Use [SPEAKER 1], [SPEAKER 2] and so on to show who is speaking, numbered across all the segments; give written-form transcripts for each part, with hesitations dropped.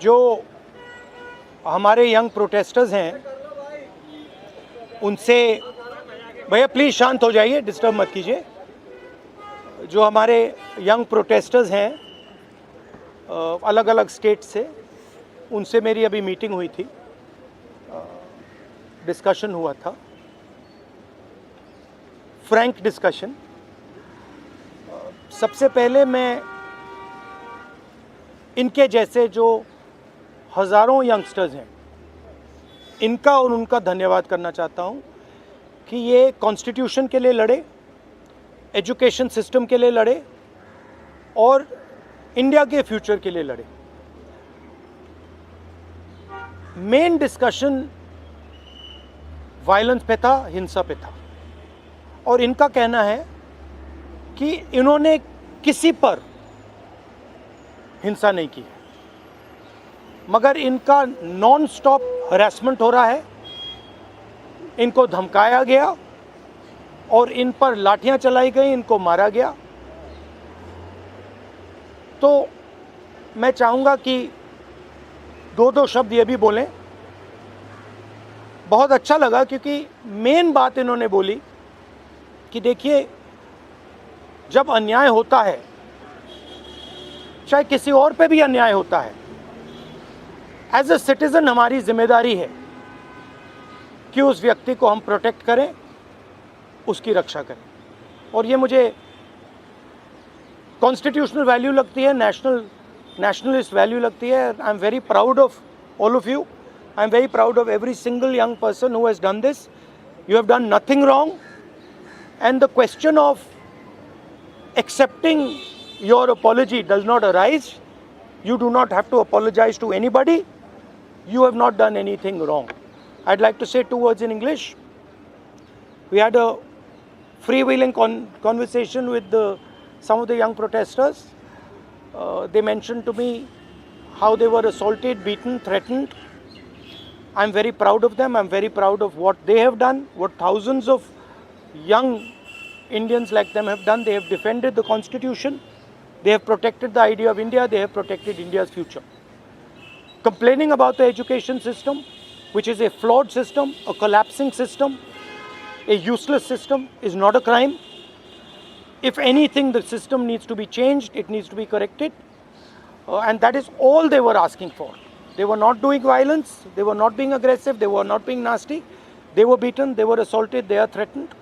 [SPEAKER 1] जो हमारे young protesters हैं उनसे, भैया प्लीज़ शांत हो जाइए, डिस्टर्ब मत कीजिए। जो हमारे यंग प्रोटेस्टर्स हैं अलग अलग स्टेट से, उनसे मेरी अभी मीटिंग हुई थी, डिस्कशन हुआ था, फ्रैंक डिस्कशन। सबसे पहले मैं इनके जैसे जो हज़ारों यंगस्टर्स हैं इनका और उनका धन्यवाद करना चाहता हूं कि ये कॉन्स्टिट्यूशन के लिए लड़े, एजुकेशन सिस्टम के लिए लड़े और इंडिया के फ्यूचर के लिए लड़े। मेन डिस्कशन वायलेंस पे था, हिंसा पे था, और इनका कहना है कि इन्होंने किसी पर हिंसा नहीं की है, मगर इनका नॉन स्टॉप हरासमेंट हो रहा है, इनको धमकाया गया और इन पर लाठियां चलाई गई, इनको मारा गया। तो मैं चाहूँगा कि दो शब्द ये भी बोलें। बहुत अच्छा लगा क्योंकि मेन बात इन्होंने बोली कि देखिए, जब अन्याय होता है, चाहे किसी और पे भी अन्याय होता है, एज ए सिटीजन हमारी जिम्मेदारी है कि उस व्यक्ति को हम प्रोटेक्ट करें, उसकी रक्षा करें। और ये मुझे कॉन्स्टिट्यूशनल वैल्यू लगती है, नेशनलिस्ट वैल्यू लगती है। I am very proud of all of you. I am very proud of every single young person who has done this. You have done nothing wrong, and the question of accepting your apology does not arise. You do not have to apologize to anybody. You have not done anything wrong. I'd like to say two words in English. We had a freewheeling conversation with some of the young protesters. They mentioned to me how they were assaulted, beaten, threatened. I'm very proud of them. I'm very proud of what they have done, what thousands of young Indians like them have done. They have defended the Constitution. They have protected the idea of India. They have protected India's future. Complaining about the education system, which is a flawed system, a collapsing system, a useless system, is not a crime. If anything, the system needs to be changed. It needs to be corrected. And that is all they were asking for. They were not doing violence, they were not being aggressive, they were not being nasty. They were beaten, they were assaulted, they are threatened.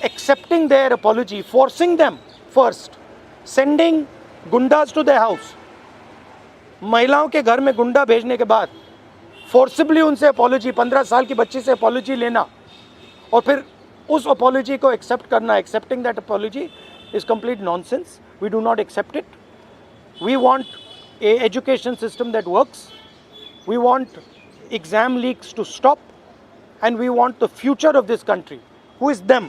[SPEAKER 1] Accepting their apology, forcing them first, sending gundas to their house. महिलाओं के घर में गुंडा भेजने के बाद forcibly उनसे apology, 15 साल की बच्ची से अपॉलॉजी लेना और फिर उस अपॉलॉजी को एक्सेप्ट करना, accepting that apology is complete nonsense. We do not accept it. We want a education system that works. We want exam leaks to stop, and we want the future of this country, who is them,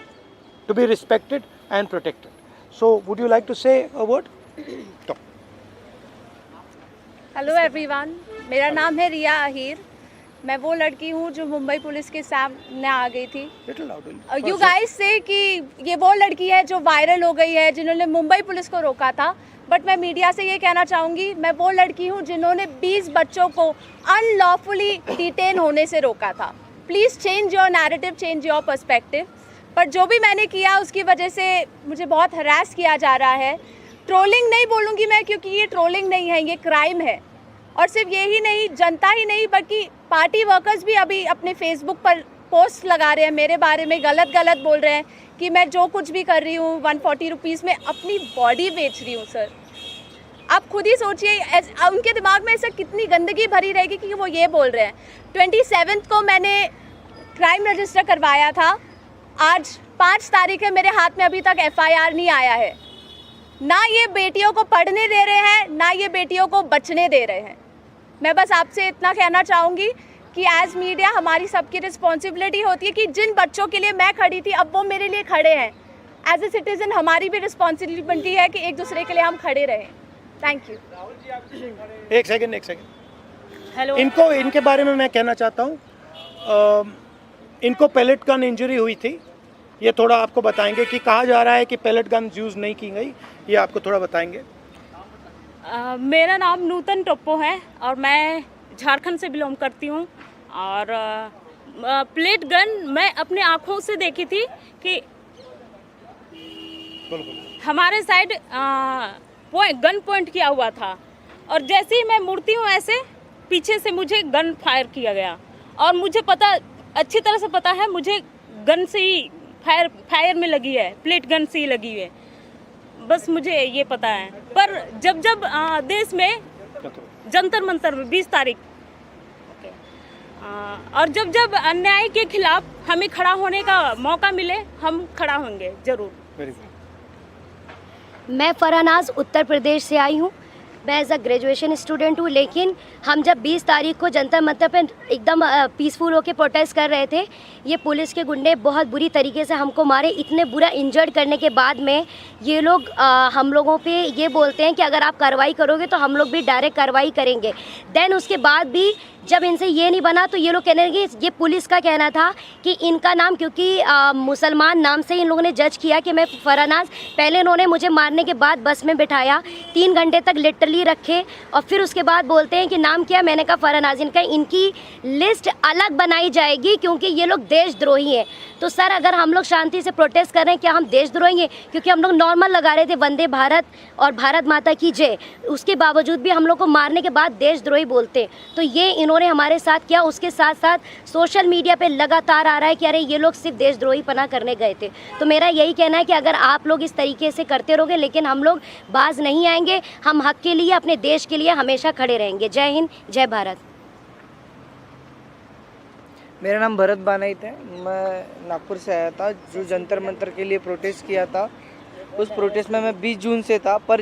[SPEAKER 1] to be respected and protected. So would you like to say a word?
[SPEAKER 2] Hello everyone, मेरा नाम है रिया अहीर. मैं वो लड़की हूँ जो Mumbai police के सामने आ गई थी. यू गाइस से कि ये वो लड़की है जो वायरल हो गई है, जिन्होंने मुंबई पुलिस को रोका था. बट मैं मीडिया से ये कहना चाहूँगी, मैं वो लड़की हूँ जिन्होंने 20 बच्चों को अनलॉफुली डिटेन होने से रोका था. Please change your narrative, change your perspective. पर जो भी मैंने किया उसकी वजह से मुझे बहुत हरास किया जा रहा है. ट्रोलिंग नहीं बोलूँगी मैं, क्योंकि ये ट्रोलिंग नहीं है, ये क्राइम है. और सिर्फ यही नहीं, जनता ही नहीं बल्कि पार्टी वर्कर्स भी अभी अपने फेसबुक पर पोस्ट लगा रहे हैं, मेरे बारे में गलत बोल रहे हैं कि मैं जो कुछ भी कर रही हूँ 140 रुपीज़ में अपनी बॉडी बेच रही हूँ. सर, आप खुद ही सोचिए, उनके दिमाग में ऐसा कितनी गंदगी भरी रहेगी कि वो ये बोल रहे हैं. 27 को मैंने क्राइम रजिस्टर करवाया था. आज 5 तारीख है, मेरे हाथ में अभी तक FIR नहीं आया है. ना ये बेटियों को पढ़ने दे रहे हैं, ना ये बेटियों को बचने दे रहे हैं. मैं बस आपसे इतना कहना चाहूँगी कि एज मीडिया हमारी सबकी रिस्पॉन्सिबिलिटी होती है कि जिन बच्चों के लिए मैं खड़ी थी अब वो मेरे लिए खड़े हैं. एज ए सिटीज़न हमारी भी रिस्पॉन्सिबिलिटी है कि एक दूसरे के लिए हम खड़े रहें. Thank you.
[SPEAKER 1] एक सेकेंड. हेलो, इनके बारे में मैं कहना चाहता हूँ. इनको पैलेट गन इंजरी हुई थी. ये थोड़ा आपको बताएंगे कि कहा जा रहा है कि पैलेट गन यूज़ नहीं की गई, ये आपको थोड़ा बताएंगे.
[SPEAKER 3] मेरा नाम नूतन टोप्पो है और मैं झारखंड से बिलोंग करती हूँ। और प्लेट गन मैं अपने आँखों से देखी थी कि हमारे साइड गन पॉइंट किया हुआ था और जैसे ही मैं मुड़ती हूँ ऐसे पीछे से मुझे गन फायर किया गया और मुझे पता अच्छी तरह से पता है मुझे गन से ही फायर में लगी है, प्लेट गन से ही लगी है, बस मुझे ये पता है। पर जब देश में जंतर मंतर में 20 तारीख और जब अन्याय के खिलाफ हमें खड़ा होने का मौका मिले हम खड़ा होंगे जरूर।
[SPEAKER 4] मैं फरहनाज उत्तर प्रदेश से आई हूँ। मैं एज अ ग्रेजुएशन स्टूडेंट हूँ, लेकिन हम जब 20 तारीख को जंतर मंतर पे एकदम पीसफुल होकर प्रोटेस्ट कर रहे थे, ये पुलिस के गुंडे बहुत बुरी तरीके से हमको मारे। इतने बुरा इंजर्ड करने के बाद में ये लोग हम लोगों पे ये बोलते हैं कि अगर आप कार्रवाई करोगे तो हम लोग भी डायरेक्ट कार्रवाई करेंगे। देन उसके बाद भी जब इनसे ये नहीं बना तो ये लोग कहने लगे, ये पुलिस का कहना था कि इनका नाम क्योंकि मुसलमान नाम से इन लोगों ने जज किया कि मैं फरहनाज। पहले इन्होंने मुझे मारने के बाद बस में बिठाया, 3 घंटे तक लिटरली रखे और फिर उसके बाद बोलते हैं कि नाम क्या। मैंने कहा फरहनाज। इनकी लिस्ट अलग बनाई जाएगी क्योंकि ये लोग देशद्रोही हैं। तो सर अगर हम लोग शांति से प्रोटेस्ट कर रहे हैं, क्या हम देशद्रोही हैं? क्योंकि हम लोग नॉर्मल लगा रहे थे वंदे भारत और भारत माता की जय, उसके बावजूद भी हम लोग को मारने के बाद देशद्रोही बोलते। तो ये इन्होंने हमारे साथ किया। उसके साथ साथ सोशल मीडिया पे लगातार आ रहा है कि अरे ये लोग सिर्फ देशद्रोही पना करने गए थे। तो मेरा यही कहना है कि अगर आप लोग इस तरीके से करते रहोगे, लेकिन हम लोग बाज नहीं आएंगे। हम हक के लिए, अपने देश के लिए हमेशा खड़े रहेंगे। जय हिंद, जय भारत।
[SPEAKER 5] मेरा नाम भरत बानाइत है। मैं नागपुर से आया था जो जंतर मंतर के लिए प्रोटेस्ट किया था। उस प्रोटेस्ट में मैं 20 जून से था, पर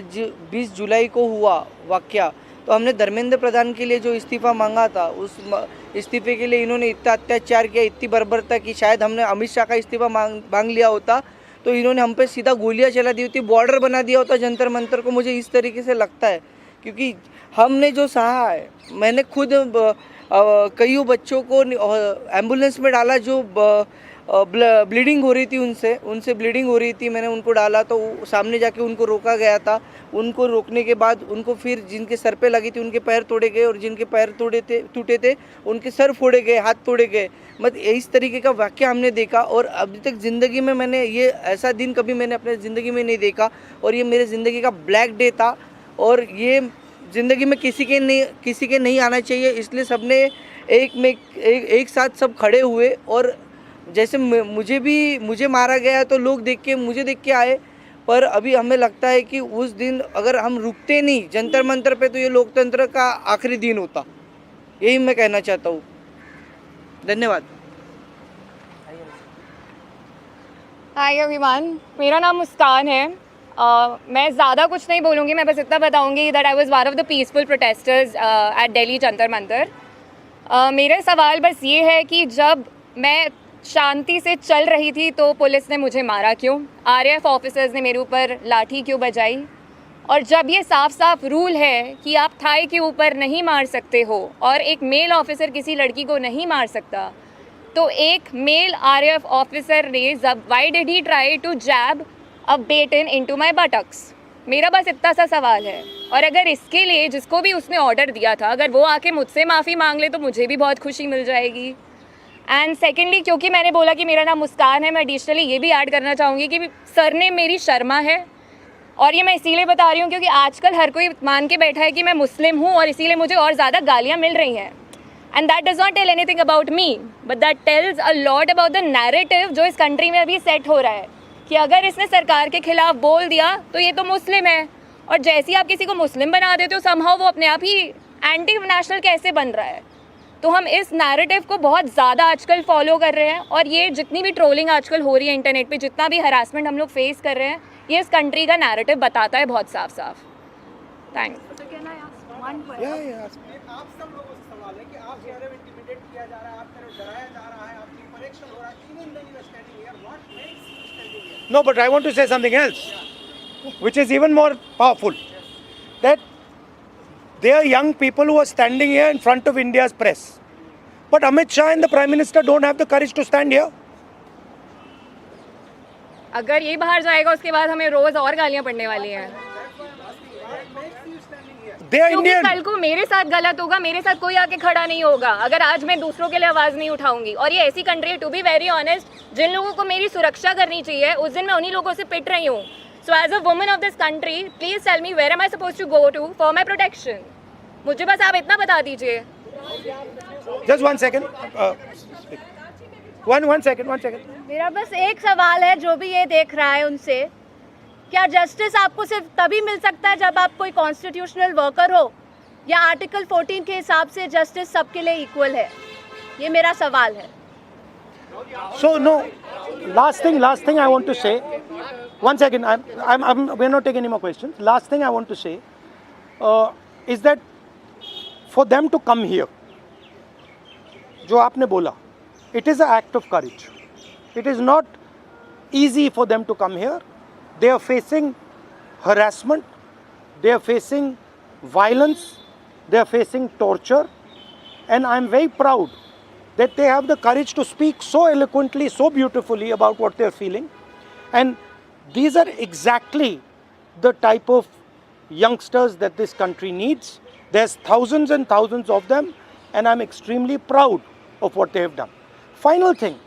[SPEAKER 5] 20 जुलाई को हुआ वाक़या तो हमने धर्मेंद्र प्रधान के लिए जो इस्तीफ़ा मांगा था, उस इस्तीफ़े के लिए इन्होंने इतना अत्याचार किया, इतनी बर्बरता की। शायद हमने अमित शाह का इस्तीफ़ा मांग लिया होता तो इन्होंने हम पे सीधा गोलियां चला दी होती, बॉर्डर बना दिया होता जंतर मंतर को। मुझे इस तरीके से लगता है क्योंकि हमने जो सहा है, मैंने खुद कईयों बच्चों को एम्बुलेंस में डाला जो ब्लीडिंग हो रही थी, उनसे ब्लीडिंग हो रही थी। मैंने उनको डाला तो सामने जाके उनको रोका गया था। उनको रोकने के बाद उनको फिर जिनके सर पे लगी थी उनके पैर तोड़े गए और जिनके पैर टूटे थे उनके सर फोड़े गए, हाथ तोड़े गए। मतलब इस तरीके का वाक़या हमने देखा और अभी तक ज़िंदगी में मैंने ये ऐसा दिन कभी मैंने अपने ज़िंदगी में नहीं देखा और ये मेरे ज़िंदगी का ब्लैक डे था और ये ज़िंदगी में किसी के नहीं आना चाहिए। इसलिए सबने एक साथ सब खड़े हुए और जैसे मुझे मारा गया तो लोग मुझे देख के आए। पर अभी हमें लगता है कि उस दिन अगर हम रुकते नहीं जंतर मंतर पे तो ये लोकतंत्र का आखिरी दिन होता। यही मैं कहना चाहता हूँ। धन्यवाद।
[SPEAKER 6] हाय एवरीवन, मेरा नाम मुस्कान है। मैं ज़्यादा कुछ नहीं बोलूँगी, मैं बस इतना बताऊँगी that I was one of the peaceful protesters at Delhi Jantar Mantar. मेरा सवाल बस ये है कि जब मैं शांति से चल रही थी तो पुलिस ने मुझे मारा क्यों? आरएएफ ऑफिसर्स ने मेरे ऊपर लाठी क्यों बजाई? और जब ये साफ साफ रूल है कि आप थाई के ऊपर नहीं मार सकते हो और एक मेल ऑफिसर किसी लड़की को नहीं मार सकता, तो एक मेल आरएएफ ऑफिसर ने why did he try to jab a baton into my buttocks? मेरा बस इतना सा सवाल है। और अगर इसके लिए जिसको भी उसने ऑर्डर दिया था, अगर वो आके मुझसे माफ़ी मांग ले तो मुझे भी बहुत खुशी मिल जाएगी। एंड सेकेंडली, क्योंकि मैंने बोला कि मेरा नाम मुस्कान है, मैं एडिशनली ये भी ऐड करना चाहूँगी कि सरनेम मेरी शर्मा है। और ये मैं इसीलिए बता रही हूँ क्योंकि आजकल हर कोई मान के बैठा है कि मैं मुस्लिम हूँ और इसीलिए मुझे और ज़्यादा गालियाँ मिल रही हैं। And that does not tell anything about me, but that tells a lot about the narrative जो इस कंट्री में अभी सेट हो रहा है कि अगर इसने सरकार के खिलाफ बोल दिया तो ये तो मुस्लिम है, और जैसे ही आप किसी को मुस्लिम बना देते हो समहाउ वो अपने आप ही एंटी नेशनल कैसे बन रहा है। तो हम इस नैरेटिव को बहुत ज़्यादा आजकल फॉलो कर रहे हैं और ये जितनी भी ट्रोलिंग आजकल हो रही है इंटरनेट पे, जितना भी हरासमेंट हम लोग फेस कर रहे हैं, ये इस कंट्री का नैरेटिव बताता है बहुत साफ साफ। थैंक्स।
[SPEAKER 1] आप सब लोगों से सवाल है कि आप कह रहे हो इंटिमिडेट किया जा रहा है, आप कह रहे हो डराया जा रहा है, आपकी परीक्षण हो रहा है, even though you are standing here, what makes you standing here? No, but I want to say something else, which is even more powerful. That there are young people who are standing here in front of India's press, but Amit Shah and the Prime Minister don't have the courage to stand here.
[SPEAKER 6] अगर ये बाहर जाएगा उसके बाद हमें रोज़ और गालियाँ पड़ने वाली हैं।
[SPEAKER 1] What makes you standing They are
[SPEAKER 6] क्योंकि
[SPEAKER 1] Indian.
[SPEAKER 6] कल को मेरे साथ गलत होगा, मेरे साथ कोई आके खड़ा नहीं होगा अगर आज मैं दूसरों के लिए आवाज नहीं उठाऊंगी। और ये ऐसी कंट्री है, टू बी वेरी ऑनेस्ट, जिन लोगों को मेरी सुरक्षा करनी चाहिए उस दिन मैं उन्हीं लोगों से पिट रही हूँ। So as a woman of this country, please tell me where am I suppose to go to for my protection. मुझे बस आप इतना बता दीजिए।
[SPEAKER 1] Just 1 second. One second.
[SPEAKER 2] मेरा बस एक सवाल है जो भी ये देख रहा है उनसे, क्या जस्टिस आपको सिर्फ तभी मिल सकता है जब आप कोई कॉन्स्टिट्यूशनल वर्कर हो, या आर्टिकल 14 के हिसाब से जस्टिस सबके लिए इक्वल है? ये मेरा सवाल है।
[SPEAKER 1] So no, last thing I want to say. 1 second, we're not taking any more questions. Last thing I want to say is that for them to come here, जो आपने बोला, it is an act of courage. It is not easy for them to come here. They are facing harassment, they are facing violence, they are facing torture, and I am very proud that they have the courage to speak so eloquently, so beautifully about what they are feeling. And these are exactly the type of youngsters that this country needs. There's thousands and thousands of them, and I'm extremely proud of what they have done. Final thing,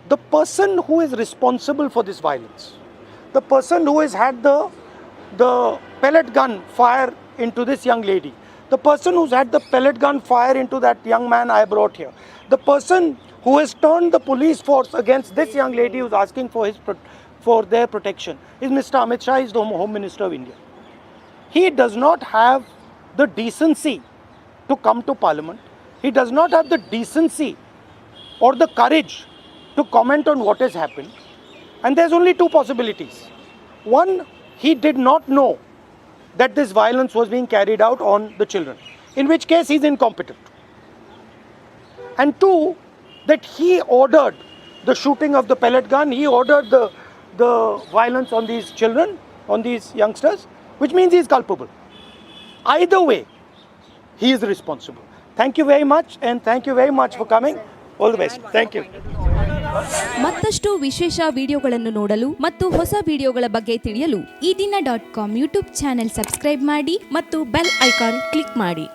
[SPEAKER 1] the person who is responsible for this violence, the person who has had the pellet gun fire into this young lady, the person who's had the pellet gun fire into that young man I brought here, the person who has turned the police force against this young lady who's asking for their protection is Mr. Amit Shah, is the Home Minister of India. He does not have the decency to come to Parliament. He does not have the decency or the courage to comment on what has happened. And there's only two possibilities. One, he did not know that this violence was being carried out on the children, in which case he's incompetent. And two, that he ordered the shooting of the pellet gun, he ordered the violence on these children, on these youngsters, which means he is culpable. Either way, he is responsible. Thank you very much, and thank you very much for coming. All the best. Thank you.
[SPEAKER 7] ಮತ್ತಷ್ಟು ವಿಶೇಷ ವಿಡಿಯೋಗಳನ್ನು ನೋಡಲು ಮತ್ತು ಹೊಸ ವಿಡಿಯೋಗಳ ಬಗ್ಗೆ ತಿಳಿಯಲು
[SPEAKER 8] EDina.com YouTube channel subscribe ಮಾಡಿ
[SPEAKER 7] ಮತ್ತು ಬೆಲ್ ಐಕಾನ್ ಕ್ಲಿಕ್ ಮಾಡಿ.